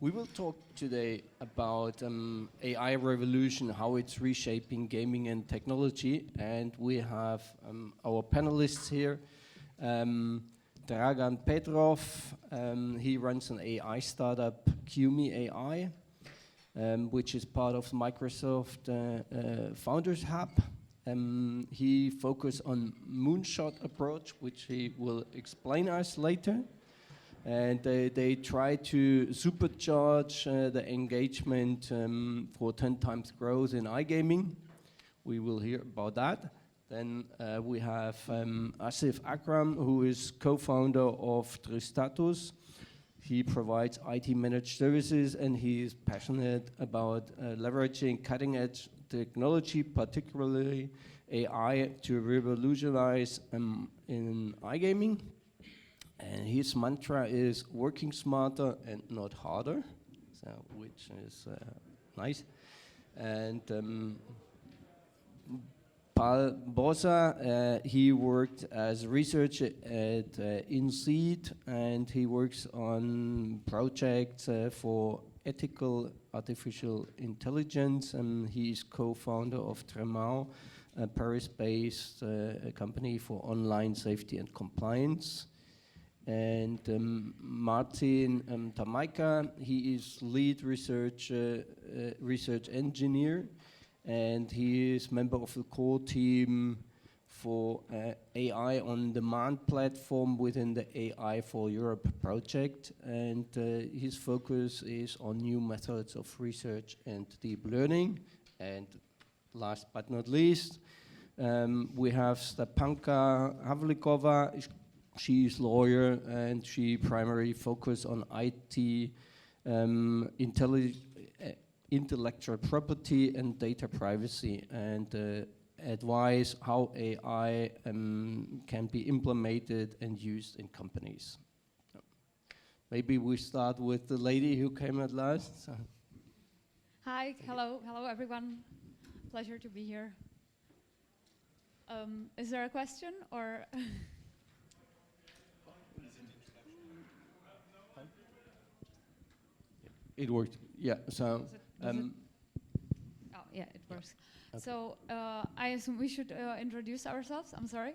We will talk today about AI revolution, how it's reshaping gaming and technology. And we have our panelists here. Dragan Petrov, he runs an AI startup, QME AI, which is part of Microsoft Founders Hub. He focused on moonshot approach, which he will explain us later. And they try to supercharge the engagement for 10 times growth in iGaming. We will hear about that. Then we have Asif Akram, who is co-founder of Tristatus. He provides IT managed services, and he is passionate about leveraging cutting-edge technology, particularly AI, to revolutionize in iGaming. And his mantra is working smarter and not harder, so which is nice. And Paul Bosa, he worked as a researcher at InSeed, and he works on projects for ethical artificial intelligence, and he is co-founder of Tremau, a Paris-based company for online safety and compliance. And Martin Tamaika, he is lead research engineer, and he is member of the core team for AI on demand platform within the AI for Europe project. And his focus is on new methods of research and deep learning. And last but not least, we have Stepanka Havlikova. She is lawyer, and she primarily focuses on IT, intellectual property and data privacy, and advise how AI can be implemented and used in companies. Maybe we start with the lady who came at last. So. Hi, hello everyone. Pleasure to be here. Is there a question or? It worked, yeah. So, oh yeah, it works. Okay. So I assume we should introduce ourselves. I'm sorry.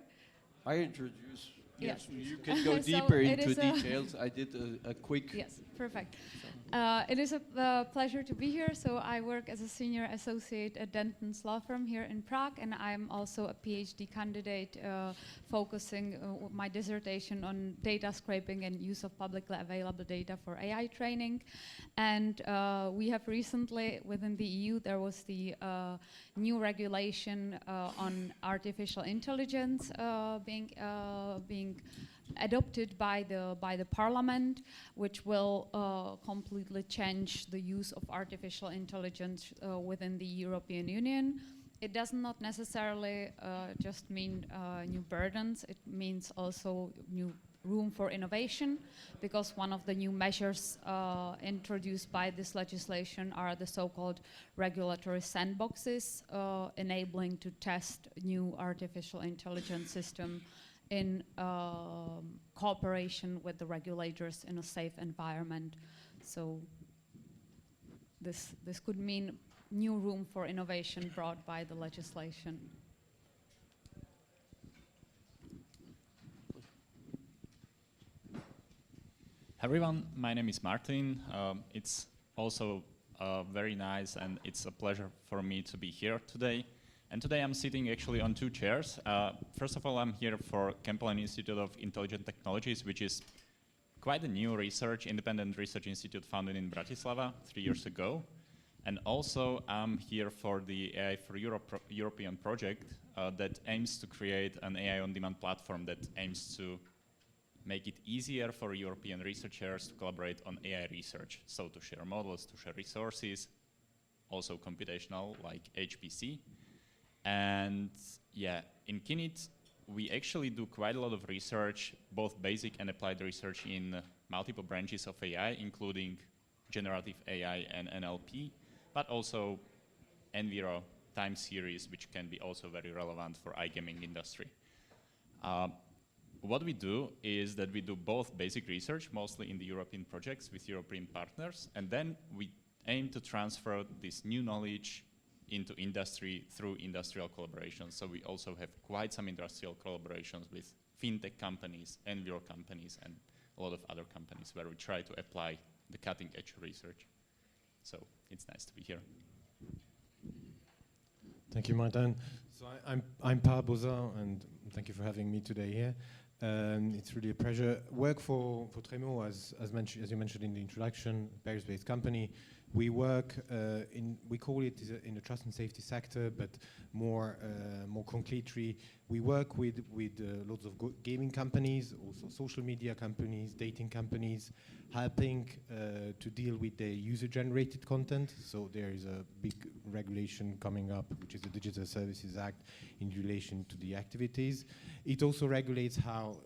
I introduce. Yes, yes. You can go deeper into details. I did a quick. Yes, perfect. It is a pleasure to be here. So I work as a senior associate at Denton's law firm here in Prague, and I'm also a PhD candidate focusing my dissertation on data scraping and use of publicly available data for AI training. And we have recently, within the EU, there was the new regulation on artificial intelligence being adopted by the parliament, which will completely change the use of artificial intelligence within the European Union. It does not necessarily just mean new burdens. It means also new room for innovation, because one of the new measures introduced by this legislation are the so-called regulatory sandboxes, enabling to test new artificial intelligence system in cooperation with the regulators in a safe environment. So this could mean new room for innovation brought by the legislation. Hi everyone, my name is Martin. It's also very nice, and it's a pleasure for me to be here today. And today I'm sitting actually on two chairs. First of all, I'm here for Kempelen Institute of Intelligent Technologies, which is quite a new independent research institute founded in Bratislava 3 years ago. And also I'm here for the AI for Europe European project that aims to create an AI on-demand platform that aims to make it easier for European researchers to collaborate on AI research. So to share models, to share resources, also computational like HPC. And yeah, in KINIT, we actually do quite a lot of research, both basic and applied research in multiple branches of AI, including generative AI and NLP, but also Enviro time series, which can be also very relevant for iGaming industry. what we do is that we do both basic research, mostly in the European projects with European partners, and then we aim to transfer this new knowledge into industry through industrial collaborations. So we also have quite some industrial collaborations with fintech companies, enviro companies, and a lot of other companies where we try to apply the cutting edge research. So it's nice to be here. Thank you, Martin. So I'm Paul Bozin, and thank you for having me today here. It's really a pleasure. Work for Tremo, as you mentioned in the introduction, Paris-based company. We work we call it in the trust and safety sector, but more concretely, we work with lots of gaming companies, also social media companies, dating companies, helping to deal with the user-generated content. So there is a big regulation coming up, which is the Digital Services Act in relation to the activities. It also regulates how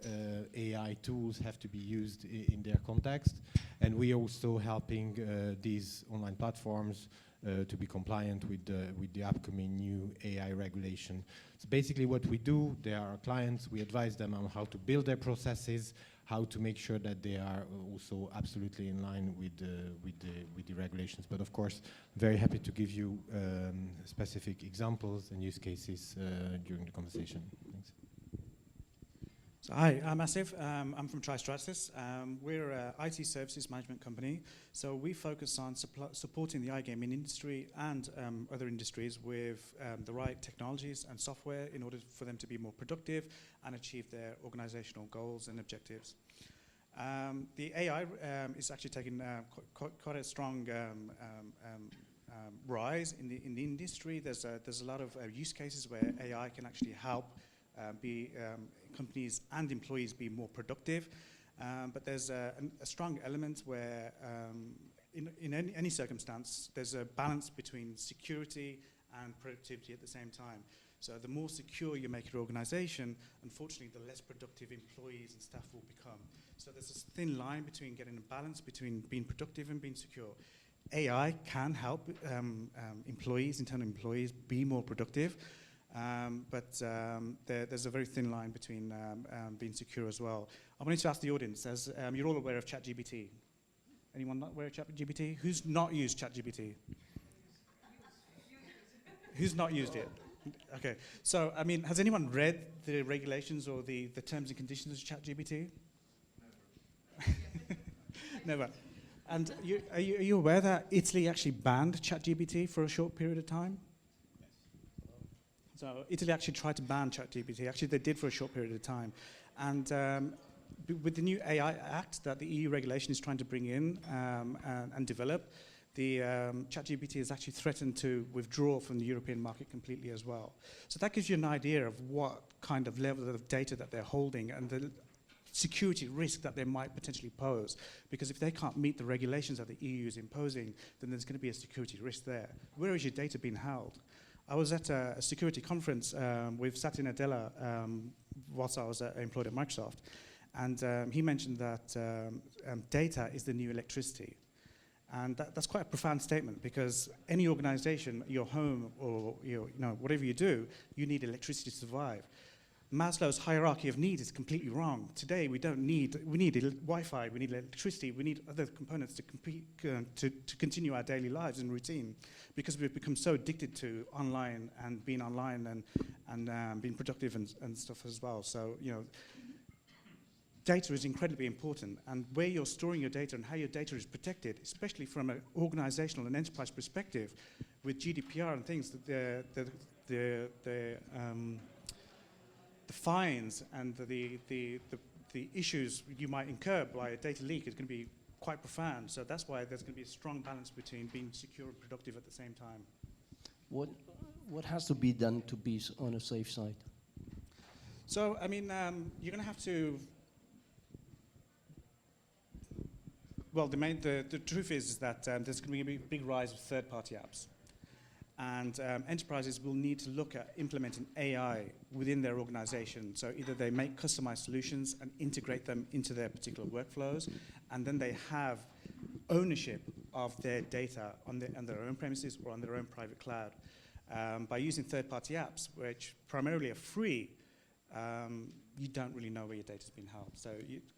AI tools have to be used in their context. And we are also helping these online platforms to be compliant with the upcoming new AI regulation. So basically what we do, they are our clients, we advise them on how to build their processes, how to make sure that they are also absolutely in line with the regulations. But of course, very happy to give you specific examples and use cases during the conversation. Thanks. So hi, I'm Asif. I'm from TriStratus. We're an IT services management company. So we focus on supporting the iGaming industry and other industries with the right technologies and software in order for them to be more productive and achieve their organizational goals and objectives. The AI is actually taking quite a strong rise in the industry. There's a lot of use cases where AI can actually help companies and employees be more productive, but there's a strong element where in any circumstance there's a balance between security and productivity at the same time. So the more secure you make your organization, unfortunately the less productive employees and staff will become. So there's this thin line between getting a balance between being productive and being secure. AI can help internal employees be more productive, but there's a very thin line between being secure as well. I wanted to ask the audience, as you're all aware of ChatGPT. Anyone not aware of ChatGPT? Who's not used ChatGPT? Who's not used it? Okay, so I mean, has anyone read the regulations or the terms and conditions of ChatGPT? Never. And are you aware that Italy actually banned ChatGPT for a short period of time? So Italy actually tried to ban ChatGPT. Actually, they did for a short period of time. And with the new AI Act that the EU regulation is trying to bring in and develop, the ChatGPT is actually threatened to withdraw from the European market completely as well. So that gives you an idea of what kind of level of data that they're holding and the security risk that they might potentially pose. Because if they can't meet the regulations that the EU is imposing, then there's going to be a security risk there. Where is your data being held? I was at a security conference with Satya Nadella whilst I was employed at Microsoft, and he mentioned that data is the new electricity. And that's quite a profound statement, because any organization, your home or whatever you do, you need electricity to survive. Maslow's hierarchy of needs is completely wrong. Today we need Wi-Fi, we need electricity, we need other components to continue our daily lives and routine, because we've become so addicted to online and being being productive and stuff as well. So data is incredibly important, and where you're storing your data and how your data is protected, especially from an organizational and enterprise perspective, with GDPR and things, the fines and the issues you might incur by a data leak is going to be quite profound. So that's why there's going to be a strong balance between being secure and productive at the same time. What has to be done to be on a safe side? So I mean, you're going to have to. Well, the truth is that there's going to be a big rise of third-party apps. And enterprises will need to look at implementing AI within their organization. So either they make customized solutions and integrate them into their particular workflows, and then they have ownership of their data on their own premises or on their own private cloud. By using third-party apps, which primarily are free, you don't really know where your data's been held. So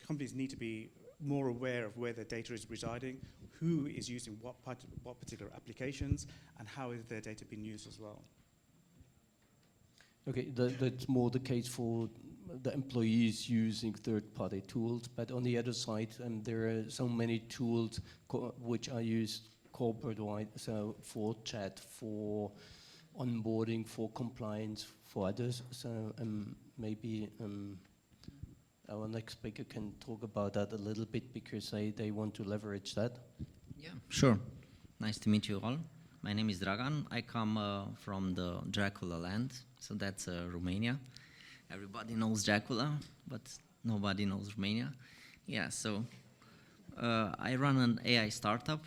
companies need to be more aware of where their data is residing, who is using what particular applications, and how is their data being used as well. Okay, that's more the case for the employees using third-party tools, but on the other side, there are so many tools which are used corporate-wide, so for chat, for onboarding, for compliance, for others. So maybe our next speaker can talk about that a little bit because they want to leverage that. Yeah, sure. Nice to meet you all. My name is Dragan. I come from the Dracula land, so that's Romania. Everybody knows Dracula, but nobody knows Romania. Yeah, so I run an AI startup.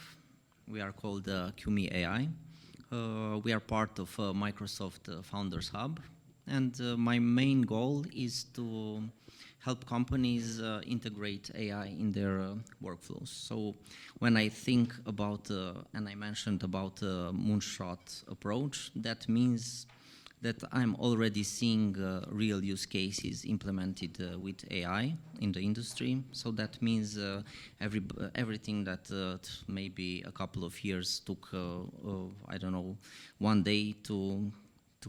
We are called QME AI. We are part of Microsoft Founders Hub, and my main goal is to help companies integrate AI in their workflows. So when I think about, and I mentioned about moonshot approach, that means that I'm already seeing real use cases implemented with AI in the industry. So that means everything that maybe a couple of years took, I don't know, one day to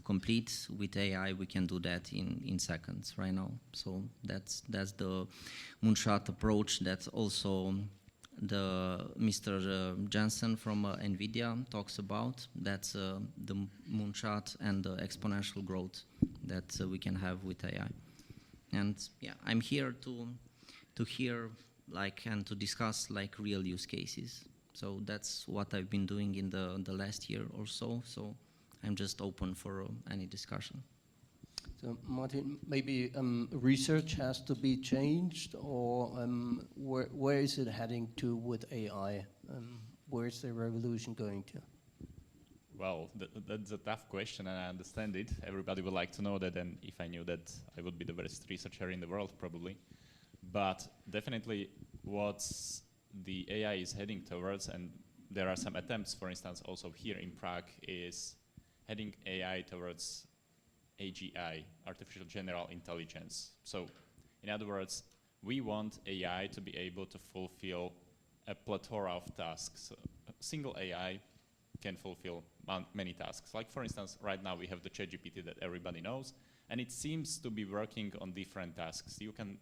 complete with AI, we can do that in seconds right now. So that's the moonshot approach that also the Mr. Jensen from NVIDIA talks about. That's the moonshot and the exponential growth that we can have with AI. And yeah, I'm here to hear and to discuss real use cases. So that's what I've been doing in the last year or so. So I'm just open for any discussion. So Martin, maybe research has to be changed, or where is it heading to with AI? Where is the revolution going to? Well, that's a tough question, and I understand it. Everybody would like to know that, and if I knew that, I would be the best researcher in the world, probably. But definitely what the AI is heading towards, and there are some attempts, for instance, also here in Prague, is heading AI towards AGI, artificial general intelligence. So, in other words, we want AI to be able to fulfill a plethora of tasks. A single AI can fulfill many tasks. Like, for instance, right now we have the ChatGPT that everybody knows, and it seems to be working on different tasks. You can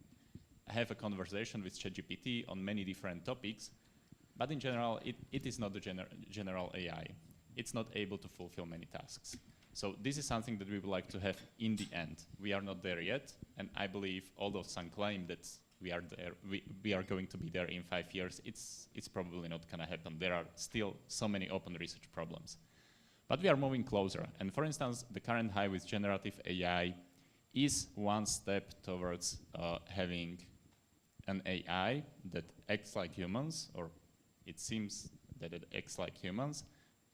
have a conversation with ChatGPT on many different topics, but in general, it is not the general AI. It's not able to fulfill many tasks. So this is something that we would like to have in the end. We are not there yet, and I believe although some claim that we are there, we are going to be there in 5 years, it's probably not gonna happen. There are still so many open research problems. But we are moving closer, and for instance, the current high with generative AI is one step towards having an AI that acts like humans, or it seems that it acts like humans,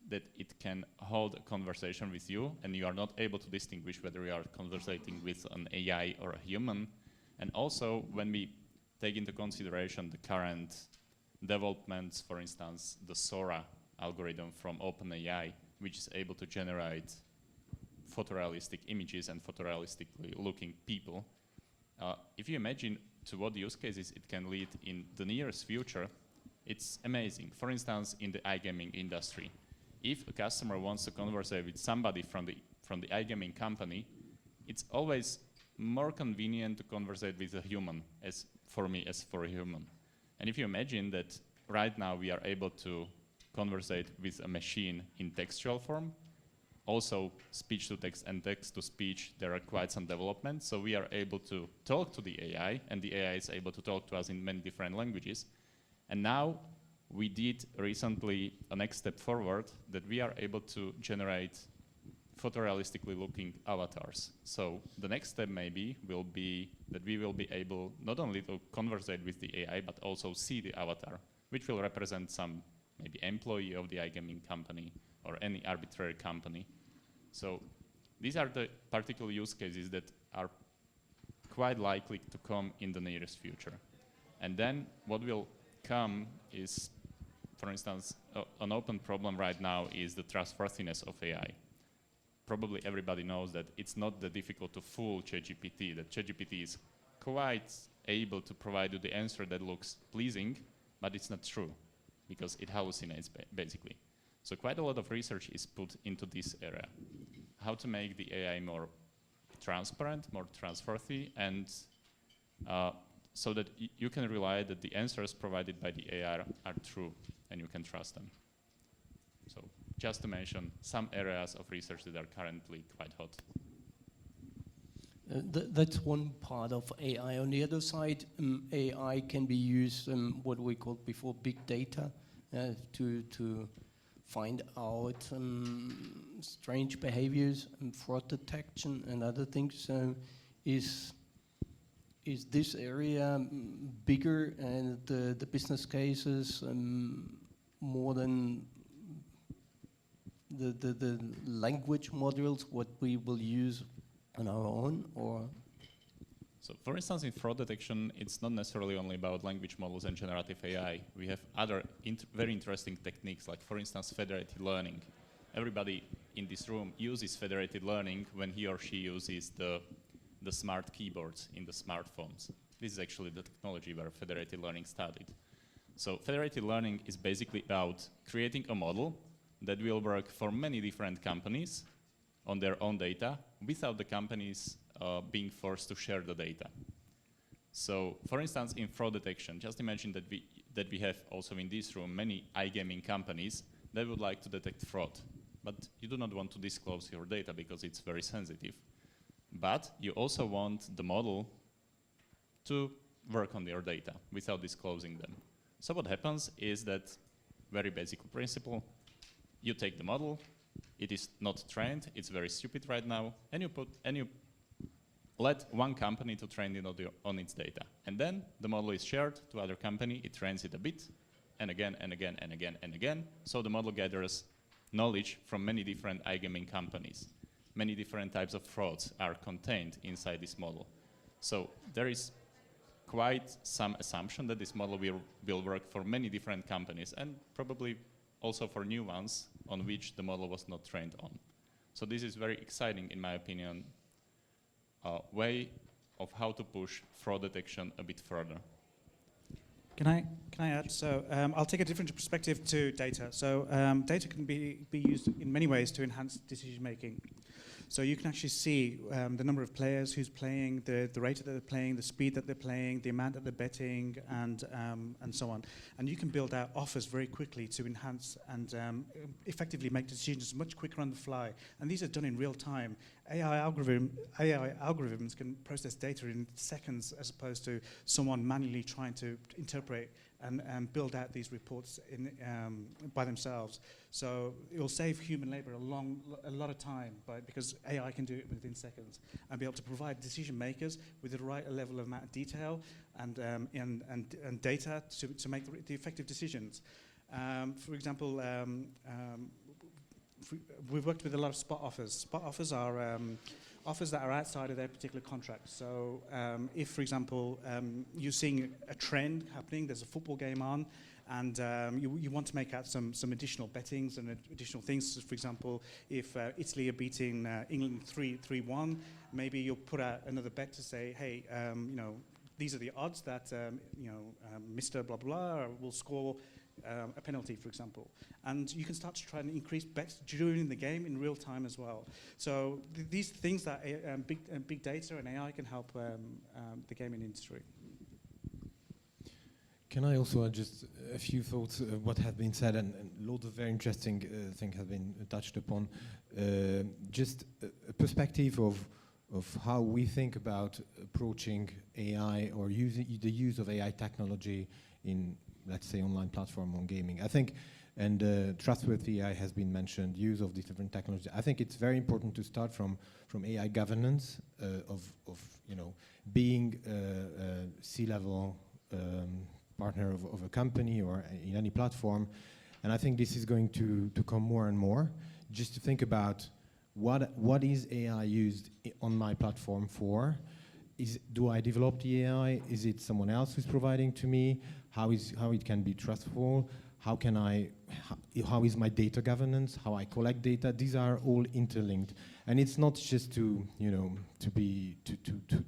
that it can hold a conversation with you, and you are not able to distinguish whether you are conversating with an AI or a human. And also, when we take into consideration the current developments, for instance, the Sora algorithm from OpenAI, which is able to generate photorealistic images and photorealistically looking people, if you imagine to what use cases it can lead in the nearest future, it's amazing. For instance, in the iGaming industry, if a customer wants to converse with somebody from the iGaming company, it's always more convenient to converse with a human, as for a human. And if you imagine that right now we are able to converse with a machine in textual form, also speech to text and text to speech, there are quite some developments. So we are able to talk to the AI, and the AI is able to talk to us in many different languages. And now we did recently a next step forward, that we are able to generate photorealistically looking avatars. So the next step maybe will be that we will be able not only to conversate with the AI, but also see the avatar, which will represent some maybe employee of the iGaming company or any arbitrary company. So these are the particular use cases that are quite likely to come in the nearest future. And then what will come is, for instance, an open problem right now is the trustworthiness of AI. Probably everybody knows that it's not that difficult to fool ChatGPT, that ChatGPT is quite able to provide you the answer that looks pleasing, but it's not true, because it hallucinates basically. So quite a lot of research is put into this area. How to make the AI more transparent, more trustworthy, and so that you can rely that the answers provided by the AI are true and you can trust them. So just to mention some areas of research that are currently quite hot. That's one part of AI. On the other side, AI can be used, what we called before, big data, to find out strange behaviors and fraud detection and other things. So is this area bigger and the business cases more than the language modules, what we will use on our own, or? So for instance, in fraud detection, it's not necessarily only about language models and generative AI. We have other very interesting techniques, like for instance, federated learning. Everybody in this room uses federated learning when he or she uses the smart keyboards in the smartphones. This is actually the technology where federated learning started. So federated learning is basically about creating a model that will work for many different companies on their own data without the companies being forced to share the data. So, for instance, in fraud detection, just imagine that we have also in this room many iGaming companies that would like to detect fraud, but you do not want to disclose your data because it's very sensitive. But you also want the model to work on your data without disclosing them. So what happens is that, very basic principle, you take the model, it is not trained, it's very stupid right now, and you let one company to train it on its data. And then the model is shared to other company, it trains it a bit, and again, and again, and again, and again. So the model gathers knowledge from many different iGaming companies. Many different types of frauds are contained inside this model. So there is quite some assumption that this model will work for many different companies, and probably also for new ones on which the model was not trained on. So this is very exciting, in my opinion, way of how to push fraud detection a bit further. Can I add? So I'll take a different perspective to data. So data can be used in many ways to enhance decision making. So you can actually see the number of players who's playing, the rate that they're playing, the speed that they're playing, the amount that they're betting, and so on. And you can build out offers very quickly to enhance and effectively make decisions much quicker on the fly. And these are done in real time. AI algorithms can process data in seconds as opposed to someone manually trying to interpret and build out these reports by themselves. So it will save human labor a lot of time because AI can do it within seconds and be able to provide decision makers with the right level of amount of detail and data to make the effective decisions. For example, we've worked with a lot of spot offers. Spot offers are offers that are outside of their particular contract. So if, for example, you're seeing a trend happening, there's a football game on, and you want to make out some additional bettings and additional things. So for example, if Italy are beating England 3-1, maybe you'll put out another bet to say, hey, these are the odds that Mr. Blah blah will score a penalty, for example. And you can start to try and increase bets during the game in real time as well. So these things that big data and AI can help the gaming industry. Can I also add just a few thoughts of what have been said, and loads of very interesting things have been touched upon. Just a perspective of how we think about approaching AI or the use of AI technology in, let's say, online platform on gaming. I think, and trustworthy AI has been mentioned, use of these different technologies. I think it's very important to start from AI governance of being a C-level partner of a company or in any platform. And I think this is going to come more and more. Just to think about what is AI used on my platform for? Do I develop the AI? Is it someone else who's providing to me? How it can be trustful? how can how is my data governance, how I collect data. These are all interlinked, and it's not just to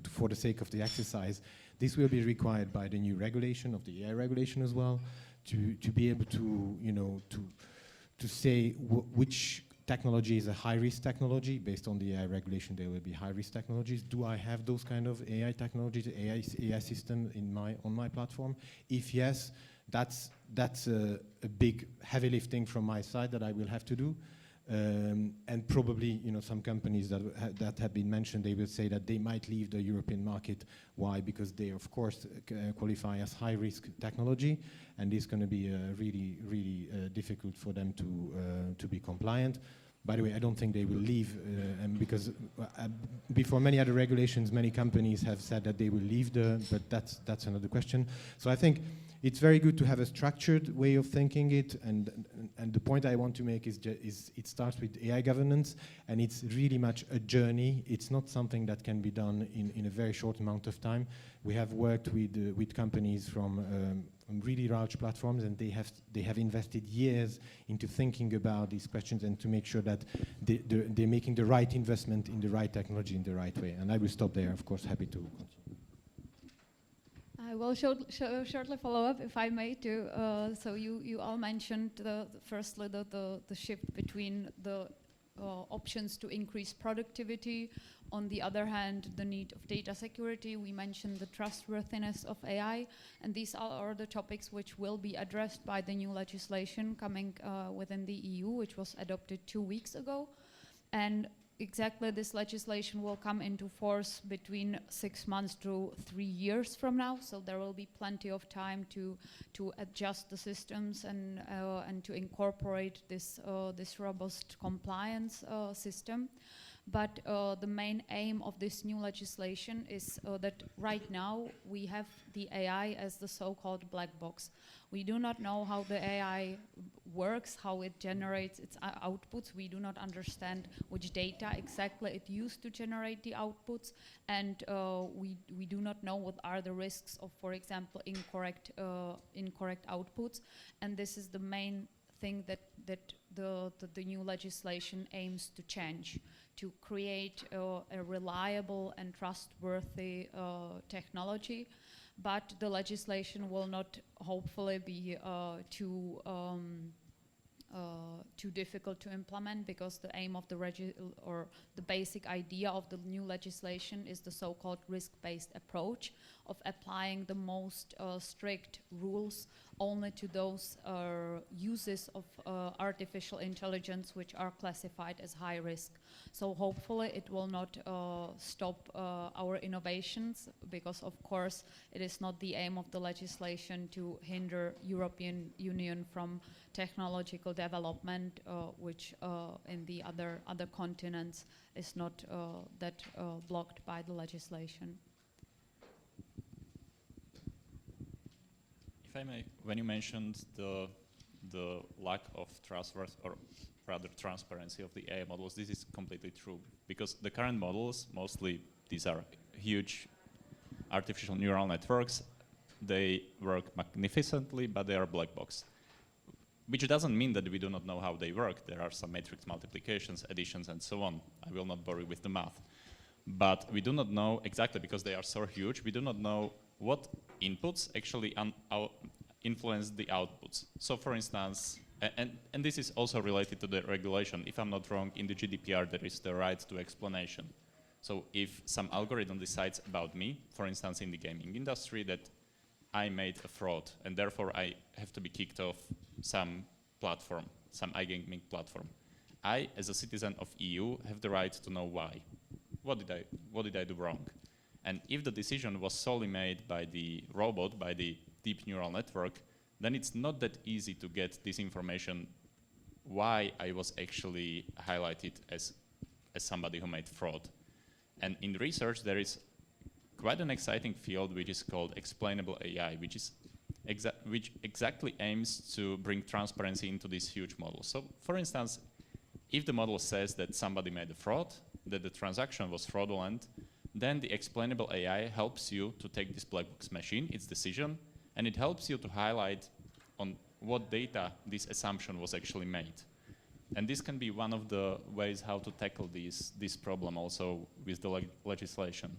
for the sake of the exercise. This will be required by the new regulation of the AI regulation as well, to be able to say which technology is a high-risk technology. Based on the AI regulation, there will be high-risk technologies. Do I have those kind of AI technologies, AI system on my platform? If yes, that's a big heavy lifting from my side that I will have to do. And probably, some companies that have been mentioned, they will say that they might leave the European market. Why? Because they, of course, qualify as high-risk technology, and it's going to be really, really difficult for them to be compliant. By the way, I don't think they will leave, and because before many other regulations, many companies have said that they will leave but that's another question. So I think it's very good to have a structured way of thinking it, and the point I want to make is it starts with AI governance, and it's really much a journey. It's not something that can be done in a very short amount of time. We have worked with companies from really large platforms, and they have invested years into thinking about these questions and to make sure that they're making the right investment in the right technology in the right way. And I will stop there. Of course, happy to continue. I will shortly follow up, if I may, too. So you all mentioned firstly the shift between the options to increase productivity. On the other hand, the need of data security. We mentioned the trustworthiness of AI, and these are the topics which will be addressed by the new legislation coming within the EU, which was adopted 2 weeks ago. And exactly this legislation will come into force between 6 months to 3 years from now, so there will be plenty of time to adjust the systems and to incorporate this robust compliance system. But the main aim of this new legislation is that right now we have the AI as the so-called black box. We do not know how the AI works, how it generates its outputs. We do not understand which data exactly it used to generate the outputs, and we do not know what are the risks of, for example, incorrect outputs. And this is the main thing that the new legislation aims to change, to create a reliable and trustworthy technology. But the legislation will not hopefully be too difficult to implement, because the aim of the basic idea of the new legislation is the so-called risk-based approach of applying the most strict rules only to those uses of artificial intelligence which are classified as high risk. So hopefully it will not stop our innovations, because of course it is not the aim of the legislation to hinder European Union from technological development, which in the other continents is not that blocked by the legislation. If I may, when you mentioned the lack of trustworthiness, or rather transparency of the AI models, this is completely true, because the current models, mostly these are huge artificial neural networks. They work magnificently, but they are black box, which doesn't mean that we do not know how they work. There are some matrix multiplications, additions, and so on. I will not bore you with the math. But we do not know exactly, because they are so huge, we do not know what inputs actually influence the outputs. So for instance, and this is also related to the regulation. If I'm not wrong, in the GDPR there is the right to explanation. So if some algorithm decides about me, for instance in the gaming industry, that I made a fraud and therefore I have to be kicked off some platform, some iGaming platform, I, as a citizen of EU, have the right to know why. What did I do wrong? And if the decision was solely made by the robot, by the deep neural network, then it's not that easy to get this information why I was actually highlighted as somebody who made fraud. And in research, there is quite an exciting field which is called explainable AI, which exactly aims to bring transparency into these huge models. So, for instance, if the model says that somebody made a fraud, that the transaction was fraudulent, then the explainable AI helps you to take this black box machine, its decision, and it helps you to highlight on what data this assumption was actually made. And this can be one of the ways how to tackle this problem also with the legislation.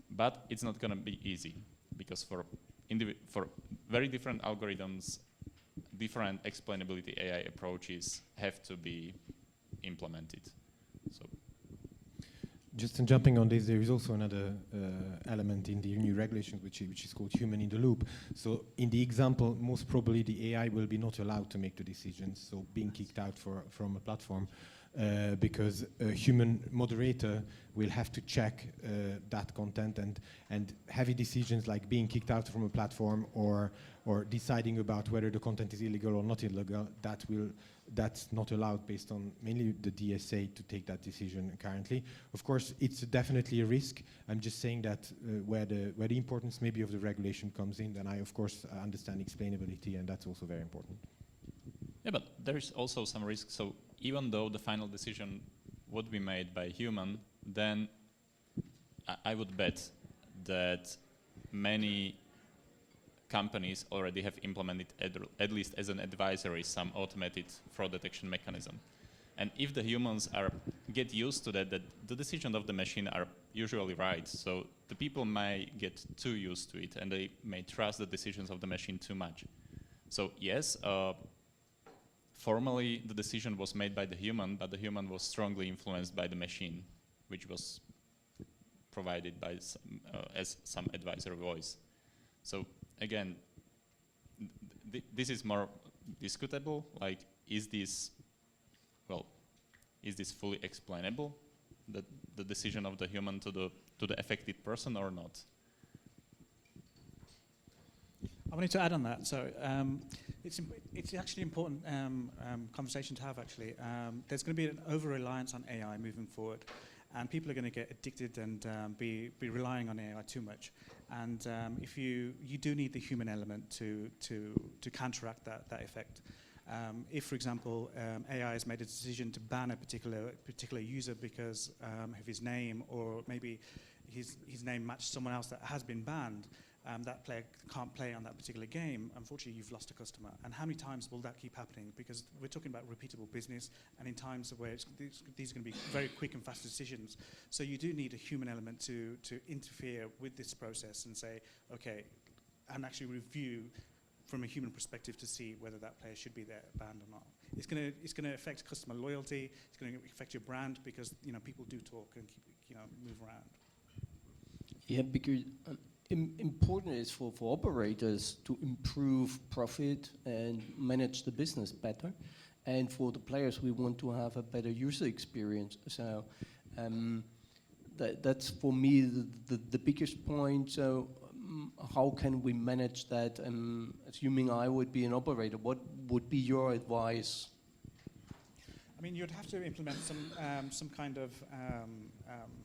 But it's not going to be easy, because for very different algorithms, different explainability AI approaches have to be implemented. So, just in jumping on this, there is also another element in the new regulation, which is called human in the loop. So in the example, most probably the AI will be not allowed to make the decisions, so being kicked out from a platform, because a human moderator will have to check that content, and heavy decisions like being kicked out from a platform or deciding about whether the content is illegal or not illegal, that's not allowed based on mainly the DSA to take that decision currently. Of course, it's definitely a risk. I'm just saying that where the importance maybe of the regulation comes in, then I of course understand explainability, and that's also very important. Yeah, but there is also some risk. So even though the final decision would be made by a human, then I would bet that many companies already have implemented, at least as an advisory, some automated fraud detection mechanism. And if the humans get used to that the decisions of the machine are usually right, so the people may get too used to it, and they may trust the decisions of the machine too much. So yes, formally the decision was made by the human, but the human was strongly influenced by the machine, which was provided by as some advisory voice. So again, this is more discutable. Like, is this fully explainable, the decision of the human to the affected person, or not? I wanted to add on that. So it's actually important conversation to have. Actually, there's going to be an over-reliance on AI moving forward, and people are going to get addicted and be relying on AI too much. And if you do need the human element to counteract that effect. If, for example, AI has made a decision to ban a particular user because of his name, or maybe his name matched someone else that has been banned, that player can't play on that particular game, unfortunately you've lost a customer. And how many times will that keep happening? Because we're talking about repeatable business, and in times where these are going to be very quick and fast decisions. So you do need a human element to interfere with this process and say, okay, and actually review from a human perspective to see whether that player should be there banned or not. It's going to affect customer loyalty. It's going to affect your brand, because people do talk and move around. Yeah, because important is for operators to improve profit and manage the business better, and for the players we want to have a better user experience. So that's for me the biggest point. So how can we manage that? Assuming I would be an operator, what would be your advice? I mean, you'd have to implement some kind of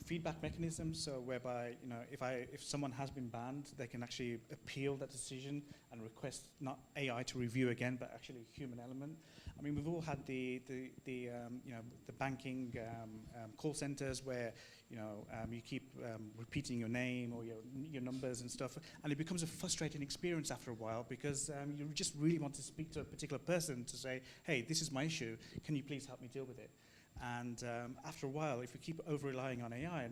feedback mechanism, so whereby if someone has been banned, they can actually appeal that decision and request not AI to review again, but actually human element. I mean, we've all had the banking call centers where you keep repeating your name or your numbers and stuff, and it becomes a frustrating experience after a while, because you just really want to speak to a particular person to say, hey, this is my issue, can you please help me deal with it? And after a while, if we keep over-relying on AI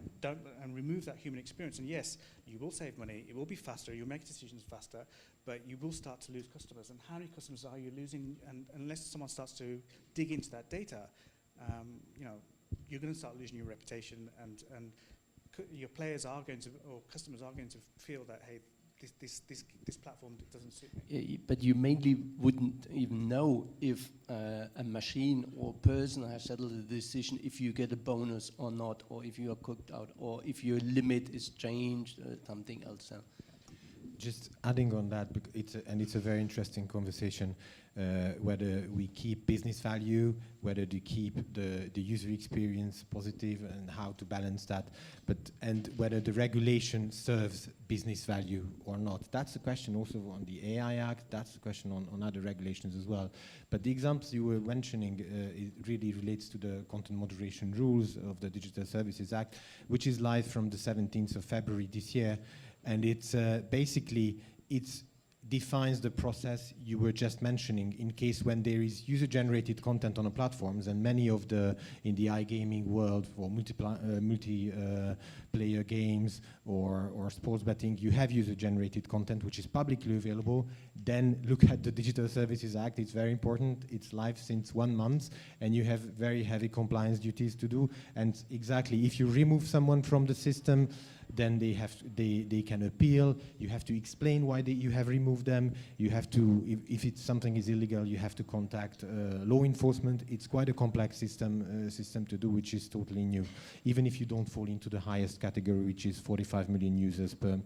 and remove that human experience, and yes, you will save money, it will be faster, you'll make decisions faster, but you will start to lose customers. And how many customers are you losing? And unless someone starts to dig into that data, you're going to start losing your reputation, and your players are going to, or customers are going to feel that, hey, this platform doesn't suit me. Yeah, but you mainly wouldn't even know if a machine or person has settled the decision, if you get a bonus or not, or if you are cooked out, or if your limit is changed, or something else. Just adding on that, it's a very interesting conversation, whether we keep business value, whether to keep the user experience positive, and how to balance that, and whether the regulation serves business value or not. That's the question also on the AI Act, that's the question on other regulations as well. But the examples you were mentioning, it really relates to the content moderation rules of the Digital Services Act, which is live from the 17th of February this year. And it's basically, defines the process you were just mentioning in case when there is user-generated content on a platforms, and many of the in the iGaming world for multi-player games or sports betting, you have user-generated content which is publicly available. Then look at the Digital Services Act. It's very important. It's live since 1 month, and you have very heavy compliance duties to do. And exactly, if you remove someone from the system, then they can appeal. You have to explain why you have removed them. You have to, if it's something is illegal, you have to contact law enforcement. It's quite a complex system to do, which is totally new. Even if you don't fall into the highest category, which is 45 million users per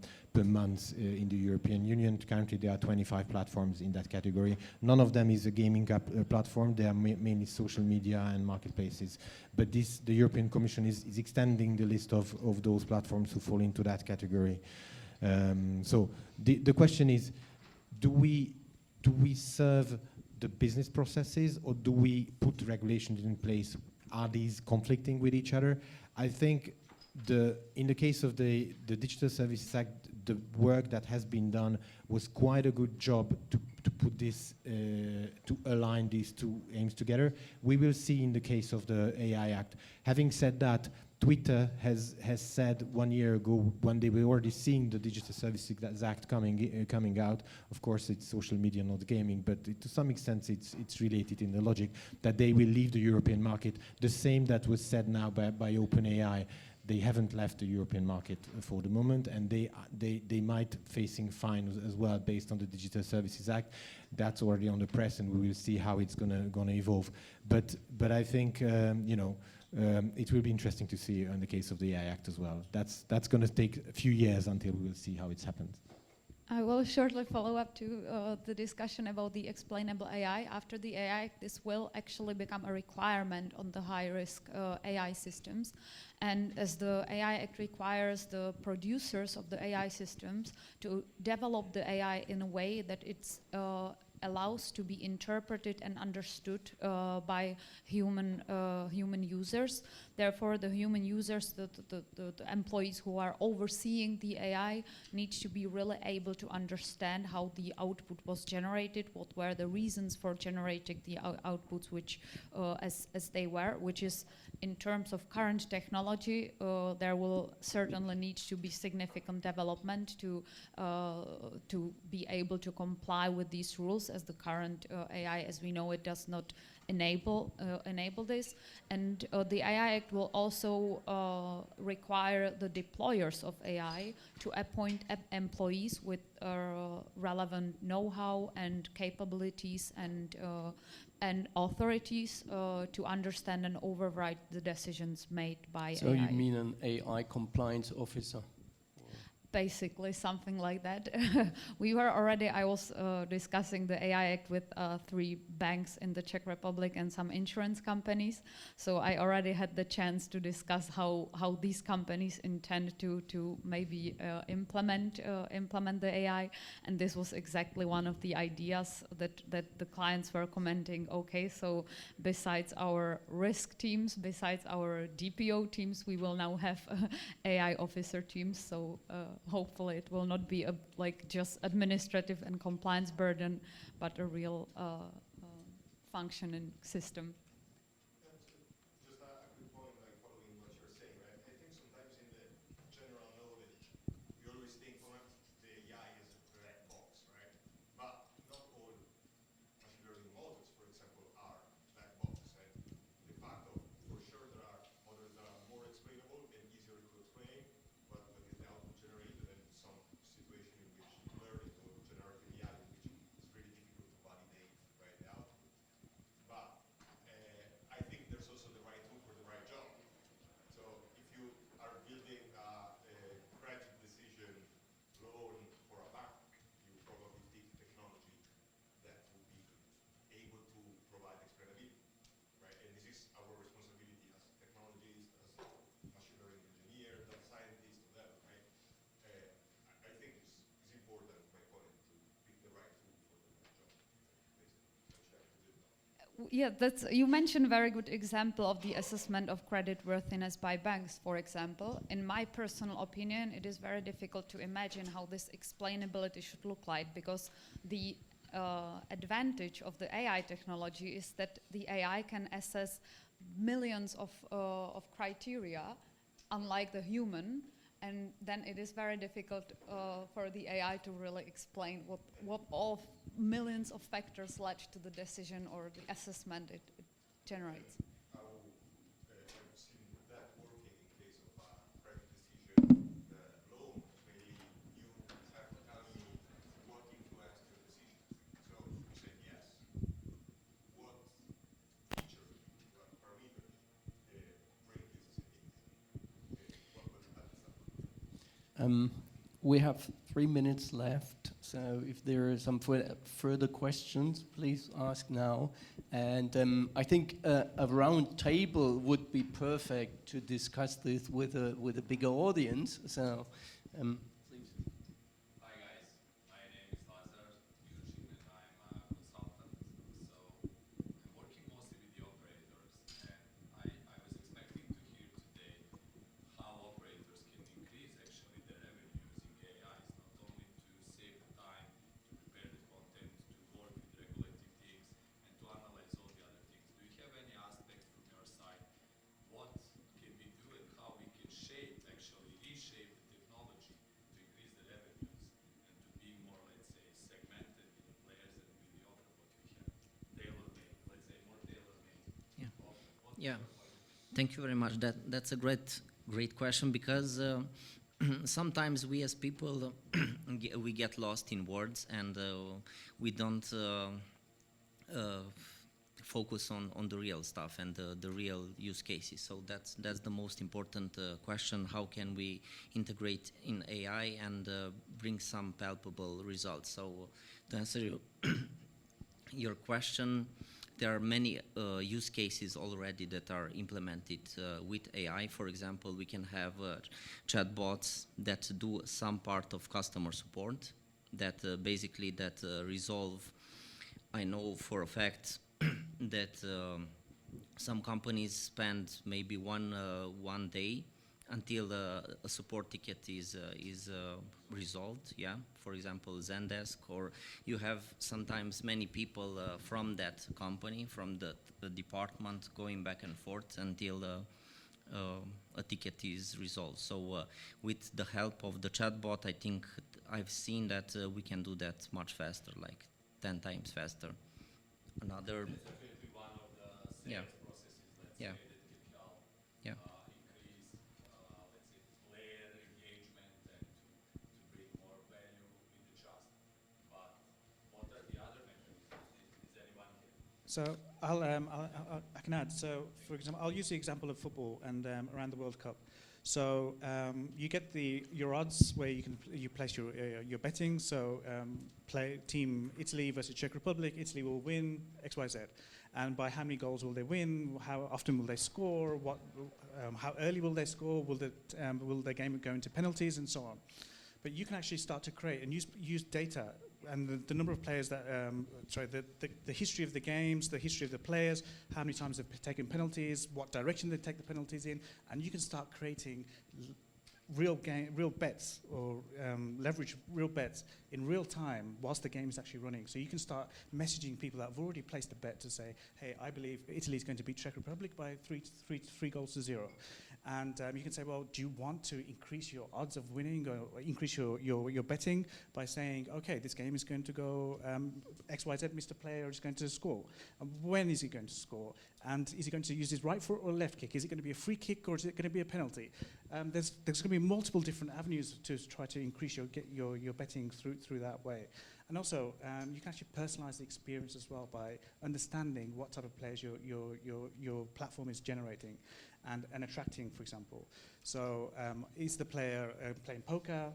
month in the European Union. Currently, there are 25 platforms in that category. None of them is a gaming platform. They are mainly social media and marketplaces. But the European Commission is extending the list of those platforms who fall into that category. So the question is, do we serve the business processes, or do we put regulations in place? Are these conflicting with each other? I think in the case of the Digital Services Act, the work that has been done was quite a good job to put this, to align these two aims together. We will see in the case of the AI Act. Having said that, Twitter has said 1 year ago, when they were already seeing the Digital Services Act coming out, of course it's social media, not gaming, but to some extent it's related in the logic that they will leave the European market. The same that was said now by OpenAI. They haven't left the European market for the moment, and they might facing fines as well based on the Digital Services Act. That's already on the press, and we will see how it's gonna evolve. But I think it will be interesting to see in the case of the AI Act as well. That's going to take a few years until we will see how it's happened. I will shortly follow up to the discussion about the explainable AI. After the AI Act, this will actually become a requirement on the high-risk AI systems. And as the AI Act requires the producers of the AI systems to develop the AI in a way that it's allows to be interpreted and understood by human users. Therefore, the human users, the employees who are overseeing the AI, need to be really able to understand how the output was generated, what were the reasons for generating the outputs, which as they were, which is in terms of current technology, there will certainly need to be significant development to be able to comply with these rules, as the current AI, as we know it, does not enable this. And the AI Act will also require the deployers of AI to appoint employees with relevant know-how and capabilities and authorities to understand and override the decisions made by AI. So you mean an AI compliance officer? Basically, something like that. I was discussing the AI Act with 3 banks in the Czech Republic and some insurance companies. So I already had the chance to discuss how these companies intend to maybe implement the AI. And this was exactly one of the ideas that the clients were commenting. Okay, so besides our risk teams, besides our DPO teams, we will now have AI officer teams. So hopefully it will not be like just administrative and compliance burden, but a real functioning system. Just a quick point, like following what you're saying, right? I think sometimes in the general knowledge, we always think of the AI as a black box, right? But not all machine learning models, for example, are black box. And the fact of, for sure, there are models that are more explainable and easier to explain what is the output generated, and some situation in which learning or generative AI, in which it's really difficult to validate, right, the output. But Yeah, you mentioned a very good example of the assessment of creditworthiness by banks, for example. In my personal opinion, it is very difficult to imagine how this explainability should look like, because the advantage of the AI technology is that the AI can assess millions of criteria, unlike the human, and then it is very difficult for the AI to really explain what all millions of factors led to the decision or the assessment it generates. I've seen that working in case of a credit decision loan. Maybe you have to tell me what influenced your decision. So you said yes. What features, what parameters bring this in? What was at the start? We have 3 minutes left, so if there are some further questions, please ask now. And I think a round table would be perfect to discuss this with a bigger audience. So, please. Hi guys, my name is Lazar Yurchin and I'm a consultant. So I'm working mostly with the operators, and I was expecting to hear today how operators can increase actually their revenue using AIs, not only to save the time to prepare the content, to work with regulative teams, and to analyze all the other things. Do you have any aspects from your side? What can we do and how we can actually reshape the technology to increase the revenues and to be more, let's say, segmented with the players and really offer what we have tailor-made, let's say, more tailor-made Yeah. offer? Yeah. Thank you very much. That's a great question, because sometimes we as people we get lost in words, and we don't focus on the real stuff and the real use cases. So that's the most important question. How can we integrate in AI and bring some palpable results? So to answer your question, there are many use cases already that are implemented with AI. For example, we can have chatbots that do some part of customer support, that basically resolve. I know for a fact that some companies spend maybe one day until a support ticket is resolved. Yeah, for example, Zendesk, or you have sometimes many people from that company, from the department, going back and forth until a ticket is resolved. So with the help of the chatbot, I think I've seen that we can do that much faster, like 10 times faster. Another. That's definitely one of the sales processes, let's Yeah. say, that can help Yeah. increase, let's say, player engagement and to bring more value with the trust. But what are the other mechanisms? Is anyone here? So I can add. So, for example, I'll use the example of football and around the World Cup. So you get your odds where you place your betting. So play team Italy versus Czech Republic. Italy will win X, Y, Z, and by how many goals will they win? How often will they score? How early will they score? Will the game go into penalties and so on? But you can actually start to create and use data and the number of players that, the history of the games, the history of the players, how many times they've taken penalties, what direction they take the penalties in, and you can start creating real bets or leverage real bets in real time whilst the game is actually running. So you can start messaging people that have already placed a bet to say, hey, I believe Italy is going to beat Czech Republic by 3-0. And you can say, well, do you want to increase your odds of winning or increase your betting by saying, okay, this game is going to go XYZ, Mr. Player is going to score. And when is he going to score? And is he going to use his right foot or left kick? Is it going to be a free kick or is it going to be a penalty? There's going to be multiple different avenues to try to increase your betting through that way. And also, you can actually personalize the experience as well by understanding what type of players your platform is generating and attracting, for example. So, is the player playing poker?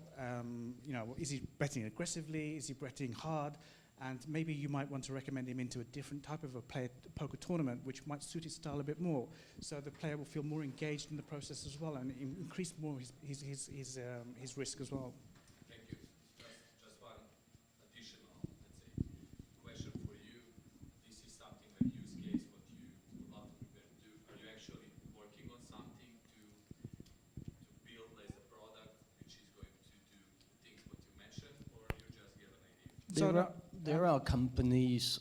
Is he betting aggressively? Is he betting hard? And maybe you might want to recommend him into a different type of a poker tournament, which might suit his style a bit more. So the player will feel more engaged in the process as well and increase more his risk as well. Thank you. Just one additional, let's say, question for you. This is something like use case startup? There are companies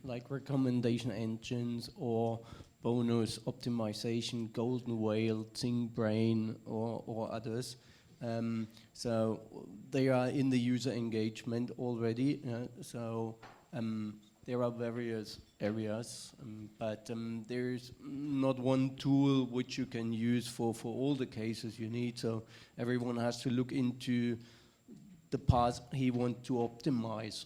like recommendation engines or bonus optimization, Golden Whale, ThinkBrain, or others. So they are in the user engagement already. There are various areas, but there's not one tool which you can use for all the cases you need. So everyone has to look into the path he wants to optimize.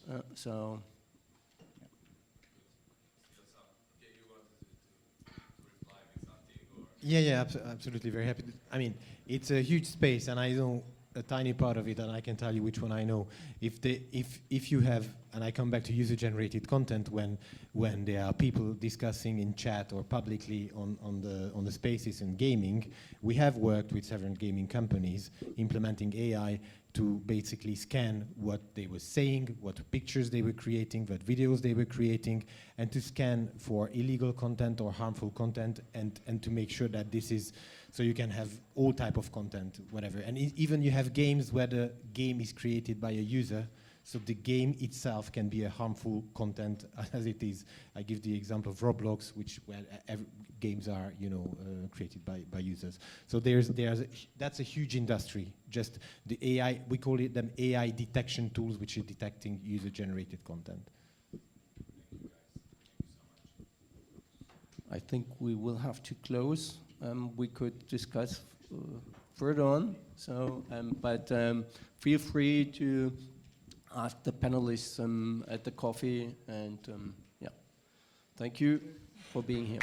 Yeah, absolutely. Very happy. I mean, it's a huge space, and I know a tiny part of it, and I can tell you which one I know. If you have, and I come back to user-generated content when there are people discussing in chat or publicly on the spaces in gaming, we have worked with several gaming companies implementing AI to basically scan what they were saying, what pictures they were creating, what videos they were creating, and to scan for illegal content or harmful content, and to make sure that this is, so you can have all type of content, whatever. And even you have games where the game is created by a user, so the game itself can be a harmful content as it is. I give the example of Roblox, where games are, created by users. So that's a huge industry. Just the AI, we call it them AI detection tools, which are detecting user-generated content. I think we will have to close. We could discuss further on. So, but feel free to ask the panelists at the coffee, and yeah, thank you for being here.